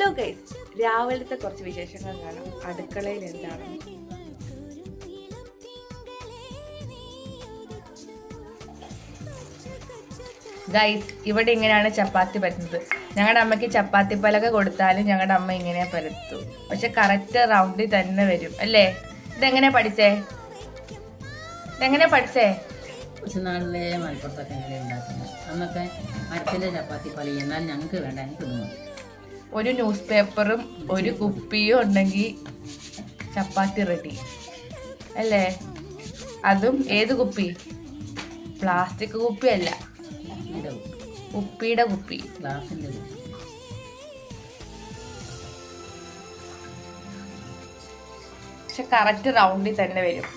Hello guys, രാവിലത്തെ കുറച്ച് വിശേഷങ്ങൾ കാണാം. അടുക്കളയിൽ എന്താണ്? ഗൈസ്, ഇവിടെ ഇങ്ങനെയാണ് ചപ്പാത്തി പറ്റുന്നത്. ഞങ്ങളുടെ അമ്മയ്ക്ക് ചപ്പാത്തി പലക കൊടുത്താലും ഞങ്ങളുടെ അമ്മ ഇങ്ങനെ പരത്തും. പക്ഷെ കറക്റ്റ് റൗണ്ടിൽ തന്നെ വരും അല്ലേ? ഇതെങ്ങനെ പഠിച്ചേ? കൊച്ചുനാളിലെ മലപ്പുറത്തൊക്കെ എങ്ങനെ ഉണ്ടാക്കുന്നത്? അന്നൊക്കെ മരത്തിൻ്റെ ചപ്പാത്തി പല, എന്നാൽ ഞങ്ങൾക്ക് വേണ്ട, ഞങ്ങൾക്ക് തോന്നും. ഒരു ന്യൂസ് പേപ്പറും ഒരു കുപ്പിയും ഉണ്ടെങ്കിൽ ചപ്പാത്തി റെഡി അല്ലേ? അതും ഏത് കുപ്പി? പ്ലാസ്റ്റിക് കുപ്പിയല്ല, കുപ്പിയുടെ കുപ്പി, ഗ്ലാസിൻ്റെ കുപ്പി. പക്ഷെ കറക്റ്റ് റൗണ്ടിൽ തന്നെ വരും.